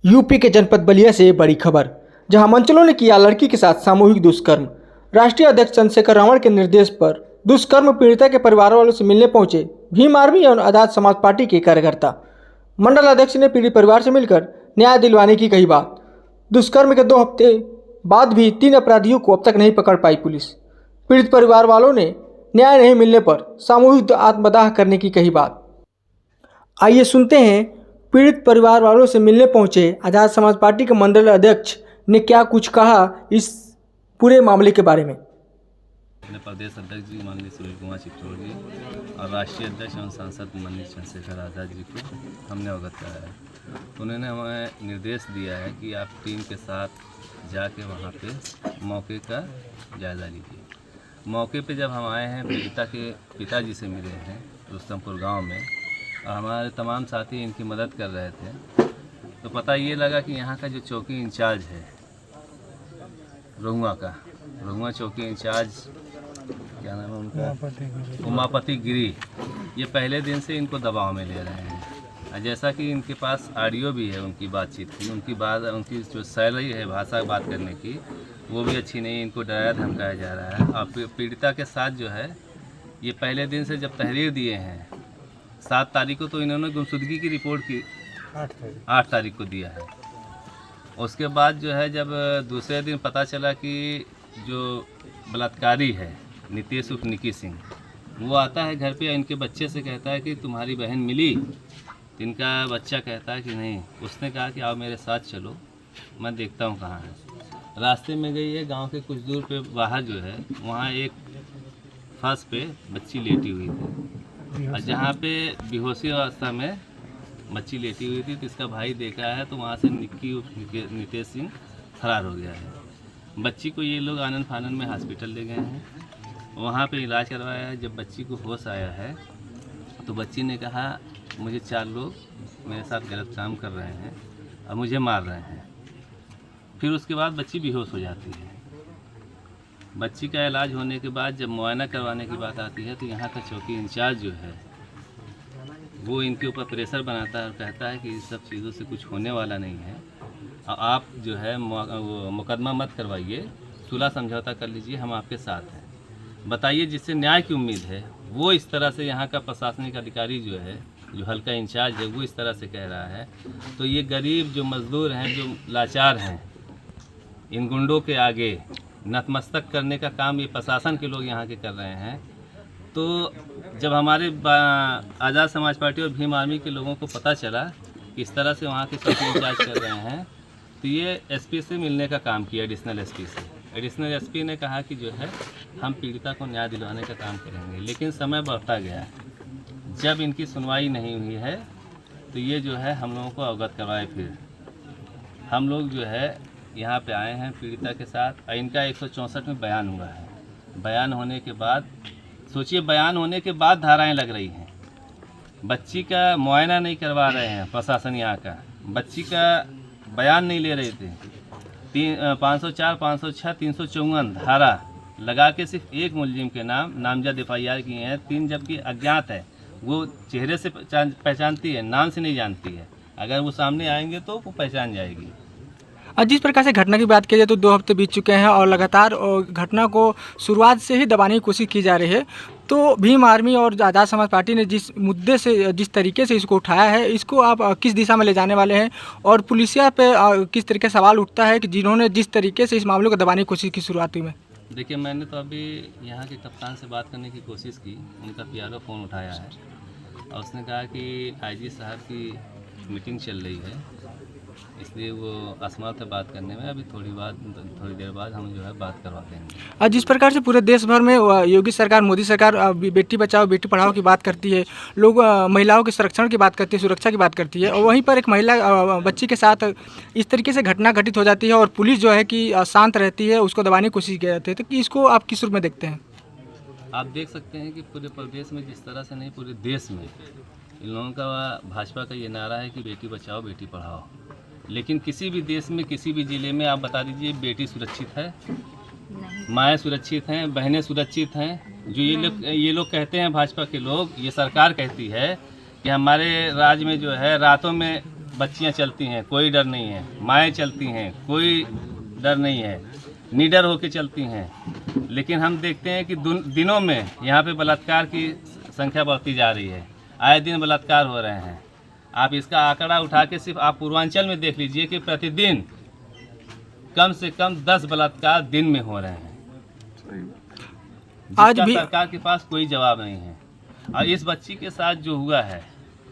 UP के जनपद बलिया से बड़ी खबर, जहां मंचलों ने किया लड़की के साथ सामूहिक दुष्कर्म। राष्ट्रीय अध्यक्ष चंद्रशेखर रावण के निर्देश पर दुष्कर्म पीड़िता के परिवार वालों से मिलने पहुंचे भीम आर्मी और आजाद समाज पार्टी के कार्यकर्ता। मंडल अध्यक्ष ने पीड़ित परिवार से मिलकर न्याय दिलवाने की कही बात। दुष्कर्म के 2 हफ्ते बाद भी 3 अपराधियों को अब तक नहीं पकड़ पाई पुलिस। पीड़ित परिवार वालों ने न्याय नहीं मिलने पर सामूहिक आत्मदाह करने की कही बात। आइए सुनते हैं पीड़ित परिवार वालों से मिलने पहुंचे आजाद समाज पार्टी के मंडल अध्यक्ष ने क्या कुछ कहा इस पूरे मामले के बारे में। अपने प्रदेश अध्यक्ष जी माननीय सुनील कुमार चित्तौड़ जी और राष्ट्रीय अध्यक्ष एवं सांसद माननीय चंद्रशेखर आजाद जी को हमने अवगत कराया है। उन्होंने हमें निर्देश दिया है कि आप टीम के साथ जाके वहाँ पे मौके का जायज़ा लीजिए। मौके पे जब हम आए हैं, पीड़िता के पिताजी से मिले हैं रुस्तमपुर गांव में, और हमारे तमाम साथी इनकी मदद कर रहे थे, तो पता ये लगा कि यहाँ का जो चौकी इंचार्ज है रहुआ चौकी इंचार्ज, क्या नाम है उनका, उमापति गिरी, ये पहले दिन से इनको दबाव में ले रहे हैं। जैसा कि इनके पास ऑडियो भी है उनकी बातचीत की, उनकी जो शैली है भाषा बात करने की वो भी अच्छी नहीं, इनको डराया धमकाया जा रहा है। और पीड़िता के साथ जो है ये पहले दिन से जब तहरीर दिए हैं, 7 तारीख को तो इन्होंने गुमशुदगी की रिपोर्ट की 8 तारीख को दिया है। उसके बाद जो है जब दूसरे दिन पता चला कि जो बलात्कारी है नीतीश उर्फ निकी सिंह, वो आता है घर पे, इनके बच्चे से कहता है कि तुम्हारी बहन मिली। इनका बच्चा कहता है कि नहीं। उसने कहा कि आओ मेरे साथ चलो, मैं देखता हूँ कहाँ है। रास्ते में गई है, गांव के कुछ दूर पे बाहर जो है वहाँ एक फर्श पे बच्ची लेटी हुई थी, और जहाँ पे बेहोशी अवस्था में बच्ची लेटी हुई थी, तो इसका भाई देखा है, तो वहाँ से नीतीश सिंह फरार हो गया है। बच्ची को ये लोग आनन फानन में हॉस्पिटल ले गए हैं, वहाँ पे इलाज करवाया है। जब बच्ची को होश आया है तो बच्ची ने कहा मुझे 4 लोग मेरे साथ गलत काम कर रहे हैं और मुझे मार रहे हैं। फिर उसके बाद बच्ची बेहोश हो जाती है। बच्ची का इलाज होने के बाद जब मुआयना करवाने की बात आती है, तो यहाँ का चौकी इंचार्ज जो है वो इनके ऊपर प्रेशर बनाता है और कहता है कि इस सब चीज़ों से कुछ होने वाला नहीं है, और आप जो है वो मुकदमा मत करवाइए, सुलह समझौता कर लीजिए, हम आपके साथ हैं। बताइए, जिससे न्याय की उम्मीद है वो इस तरह से यहाँ का प्रशासनिक अधिकारी जो है, जो हल्का इंचार्ज है, वो इस तरह से कह रहा है, तो ये गरीब जो मज़दूर हैं, जो लाचार हैं, इन गुंडों के आगे नतमस्तक करने का काम ये प्रशासन के लोग यहाँ के कर रहे हैं। तो जब हमारे आज़ाद समाज पार्टी और भीम आर्मी के लोगों को पता चला कि इस तरह से वहाँ के चौकी इंचार्ज कर रहे हैं, तो ये एसपी से मिलने का काम किया, एडिशनल एसपी से। एडिशनल एसपी ने कहा कि जो है हम पीड़िता को न्याय दिलवाने का काम करेंगे, लेकिन समय बढ़ता गया। जब इनकी सुनवाई नहीं हुई है तो ये जो है हम लोगों को अवगत करवाए। फिर हम लोग जो है यहाँ पे आए हैं पीड़िता के साथ। इनका 164 में बयान हुआ है। बयान होने के बाद सोचिए, बयान होने के बाद धाराएं लग रही हैं। बच्ची का मुआयना नहीं करवा रहे हैं प्रशासन यहाँ का, बच्ची का बयान नहीं ले रहे थे। 504, 506, 354 धारा लगा के सिर्फ एक मुलजिम के नामजद FIR किए हैं। 3 जबकि अज्ञात है, वो चेहरे से पहचानती है, नाम से नहीं जानती है। अगर वो सामने आएंगे तो वो पहचान जाएगी। जिस प्रकार से घटना की बात की जाए तो 2 हफ्ते बीत चुके हैं और लगातार घटना को शुरुआत से ही दबाने की कोशिश की जा रही है। तो भीम आर्मी और आज़ाद समाज पार्टी ने जिस मुद्दे से, जिस तरीके से इसको उठाया है, इसको आप किस दिशा में ले जाने वाले हैं, और पुलिसिया पे किस तरीके से सवाल उठता है कि जिन्होंने जिस तरीके से इस मामले को दबाने की कोशिश की शुरुआती में। देखिए, मैंने तो अभी यहाँ के कप्तान से बात करने की कोशिश की, उनका PRO फ़ोन उठाया है और उसने कहा कि IG साहब की मीटिंग चल रही है, इसलिए वो असमर्थ है बात करने में। अभी थोड़ी देर बाद हम जो है बात करवा देंगे। जिस प्रकार से पूरे देश भर में योगी सरकार, मोदी सरकार बेटी बचाओ बेटी पढ़ाओ की बात करती है, लोग महिलाओं के संरक्षण की बात करती है, सुरक्षा की बात करती है, और वहीं पर एक महिला बच्ची के साथ इस तरीके से घटना घटित हो जाती है और पुलिस जो है कि शांत रहती है, उसको दबाने की कोशिश की जाती है। तो कि इसको आप किस रूप में देखते हैं? आप देख सकते हैं कि पूरे प्रदेश में जिस तरह से नहीं, पूरे देश में इन लोगों का, भाजपा का ये नारा है कि बेटी बचाओ बेटी पढ़ाओ, लेकिन किसी भी देश में, किसी भी ज़िले में आप बता दीजिए बेटी सुरक्षित है, माएँ सुरक्षित हैं, बहनें सुरक्षित हैं? जो ये लोग कहते हैं, भाजपा के लोग, ये सरकार कहती है कि हमारे राज्य में जो है रातों में बच्चियां चलती हैं, कोई डर नहीं है। माएँ चलती हैं, कोई डर नहीं है, निडर होकर चलती हैं। लेकिन हम देखते हैं कि दिनों में यहाँ पे बलात्कार की संख्या बढ़ती जा रही है। आए दिन बलात्कार हो रहे हैं। आप इसका आंकड़ा उठा के सिर्फ आप पूर्वांचल में देख लीजिए कि प्रतिदिन कम से कम 10 बलात्कार दिन में हो रहे हैं। आज भी सरकार के पास कोई जवाब नहीं है। और इस बच्ची के साथ जो हुआ है,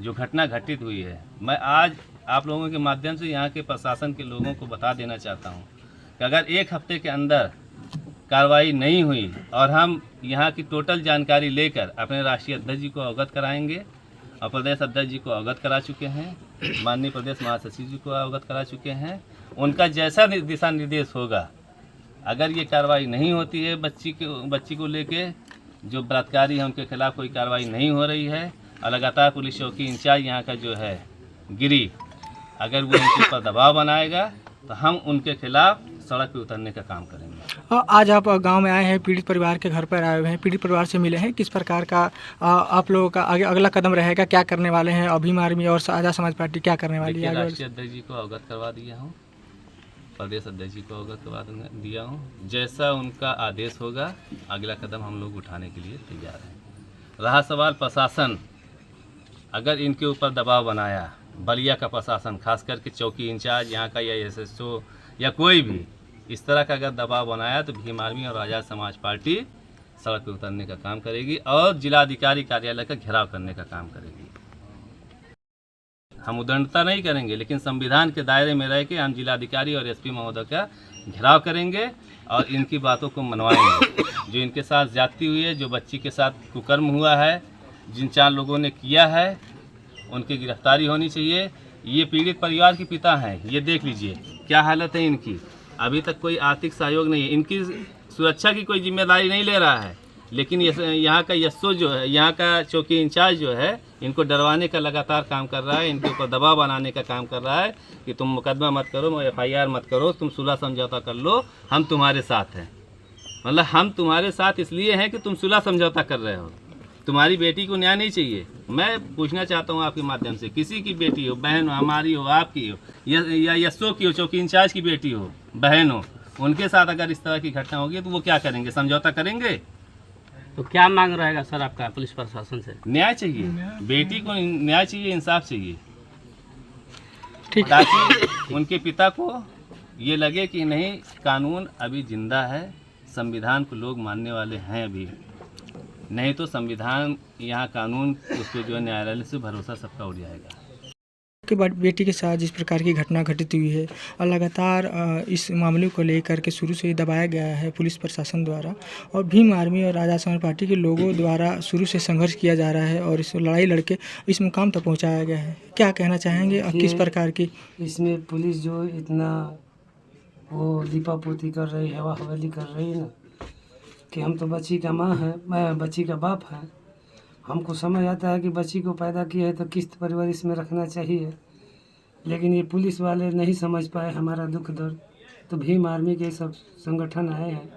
जो घटना घटित हुई है, मैं आज आप लोगों के माध्यम से यहाँ के प्रशासन के लोगों को बता देना चाहता हूँ कि अगर एक हफ्ते के अंदर कार्रवाई नहीं हुई और हम यहाँ की टोटल जानकारी लेकर अपने राष्ट्रीय अध्यक्ष जी को अवगत कराएंगे और प्रदेश अध्यक्ष जी को अवगत करा चुके हैं, माननीय प्रदेश महासचिव जी को अवगत करा चुके हैं। उनका जैसा दिशा निर्देश होगा, अगर ये कार्रवाई नहीं होती है बच्ची को लेके, जो बलात्कारी है उनके खिलाफ कोई कार्रवाई नहीं हो रही है और लगातार पुलिस चौकी इंचार्ज यहाँ का जो है गिरी, अगर वो उनके ऊपर दबाव बनाएगा तो हम उनके खिलाफ सड़क पे उतरने का काम करेंगे। आज आप गांव में आए हैं, पीड़ित परिवार के घर पर आए हुए हैं, पीड़ित परिवार से मिले हैं। किस प्रकार का आप लोगों का आगे अगला कदम रहेगा, क्या करने वाले हैं? अभीम आर्मी और आज़ाद समाज पार्टी क्या करने वाली है? राष्ट्रीय अध्यक्ष जी को अवगत करवा दिया हूँ, प्रदेश अध्यक्ष जी को अवगत करवा दिया हूँ। जैसा उनका आदेश होगा अगला कदम हम लोग उठाने के लिए तैयार हैं। रहा सवाल प्रशासन, अगर इनके ऊपर दबाव बनाया, बलिया का प्रशासन खास करके चौकी इंचार्ज यहाँ का या SSO या कोई भी इस तरह का अगर दबाव बनाया तो भीम आर्मी और आज़ाद समाज पार्टी सड़क पर उतरने का काम करेगी और जिलाधिकारी कार्यालय का घेराव करने का काम करेगी। हम उदंडता नहीं करेंगे, लेकिन संविधान के दायरे में रह के हम जिलाधिकारी और SP महोदय का घेराव करेंगे और इनकी बातों को मनवाएंगे। जो इनके साथ ज्यादती हुई है, जो बच्ची के साथ कुकर्म हुआ है, जिन 4 लोगों ने किया है, उनकी गिरफ्तारी होनी चाहिए। ये पीड़ित परिवार के पिता हैं, ये देख लीजिए क्या हालत है इनकी। अभी तक कोई आर्थिक सहयोग नहीं है, इनकी सुरक्षा की कोई जिम्मेदारी नहीं ले रहा है, लेकिन यहाँ का SO जो है, यहाँ का चौकी इंचार्ज जो है, इनको डरवाने का लगातार काम कर रहा है, इनके ऊपर दबाव बनाने का काम कर रहा है कि तुम मुकदमा मत करो, FIR मत करो, तुम सुलह समझौता कर लो, हम तुम्हारे साथ हैं। मतलब हम तुम्हारे साथ इसलिए हैं कि तुम सुलह समझौता कर रहे हो। तुम्हारी बेटी को न्याय नहीं चाहिए। मैं पूछना चाहता हूँ आपके माध्यम से, किसी की बेटी हो, बहन हो, हमारी हो, आपकी हो, या SO की हो, चौकी इंचार्ज की बेटी हो, बहन हो, उनके साथ अगर इस तरह की घटना होगी तो वो क्या करेंगे? समझौता करेंगे? तो क्या मांग रहेगा सर आपका पुलिस प्रशासन से? न्याय चाहिए, बेटी को न्याय चाहिए, इंसाफ चाहिए, ठीक, ताकि उनके पिता को ये लगे कि नहीं, कानून अभी जिंदा है, संविधान को लोग मानने वाले हैं अभी। नहीं तो संविधान, यहाँ कानून, उस पर जो है न्यायालय से भरोसा सबका उड़ जाएगा। के बाद बेटी के साथ जिस प्रकार की घटना घटित हुई है और लगातार इस मामले को लेकर के शुरू से ही दबाया गया है पुलिस प्रशासन द्वारा और भीम आर्मी और आज़ाद समाज पार्टी के लोगों द्वारा शुरू से संघर्ष किया जा रहा है और इस लड़ाई लड़के इस मुकाम तक पहुंचाया गया है। क्या कहना चाहेंगे और किस प्रकार की इसमें पुलिस जो इतना वो दीपापूर्ति कर रही है, हवा हवेली कर रही है ना, कि हम तो बच्ची का माँ है, मैं बच्ची का बाप है, हमको समझ आता है कि बच्ची को पैदा किया है तो किस्त परिवार इसमें रखना चाहिए, लेकिन ये पुलिस वाले नहीं समझ पाए हमारा दुख दर्द। तो भीम आर्मी के सब संगठन आए हैं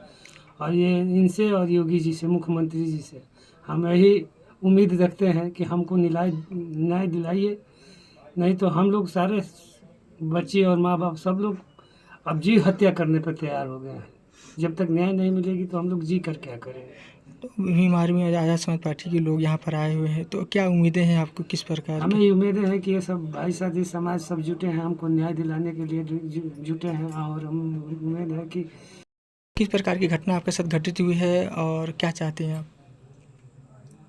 और ये इनसे और योगी जी से, मुख्यमंत्री जी से हम यही उम्मीद रखते हैं कि हमको न्याय दिलाइए, नहीं तो हम लोग सारे बच्चे और माँ बाप सब लोग अब जी हत्या करने पर तैयार हो गए हैं। जब तक न्याय नहीं मिलेगी तो हम लोग जी कर क्या करेंगे। तो भीम आर्मी और आज़ाद समाज पार्टी के लोग यहाँ पर आए हुए हैं, तो क्या उम्मीदें हैं आपको? किस प्रकार हमें ये उम्मीदें हैं कि ये सब भाई साथी समाज सब जुटे हैं, हमको न्याय दिलाने के लिए जुटे हैं और हम उम्मीद है कि किस प्रकार की घटना आपके साथ घटित हुई है और क्या चाहते हैं आप?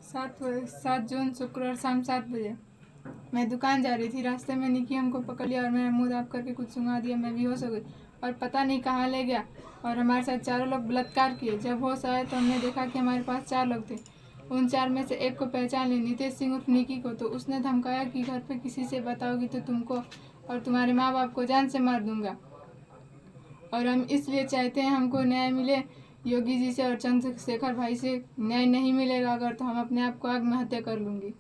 7 जून शुक्रवार शाम 7 बजे मैं दुकान जा रही थी, रास्ते में निकी हमको पकड़ लिया और मेरा मुंह दाब करके कुछ सुंघा दिया। मैं बेहोश हो गई और पता नहीं कहाँ ले गया और हमारे साथ 4 लोग बलात्कार किए। जब होश आया तो हमने देखा कि हमारे पास 4 लोग थे। उन 4 में से एक को पहचान ली, नितेश सिंह उर्फ निकी को। तो उसने धमकाया कि घर पे किसी से बताओगी तो तुमको और तुम्हारे माँ बाप को जान से मार दूंगा। और हम इसलिए चाहते हैं हमको न्याय मिले, योगी जी से और चंद्रशेखर भाई से न्याय नहीं मिलेगा अगर तो हम अपने आप को आग में हत्या कर लूँगी।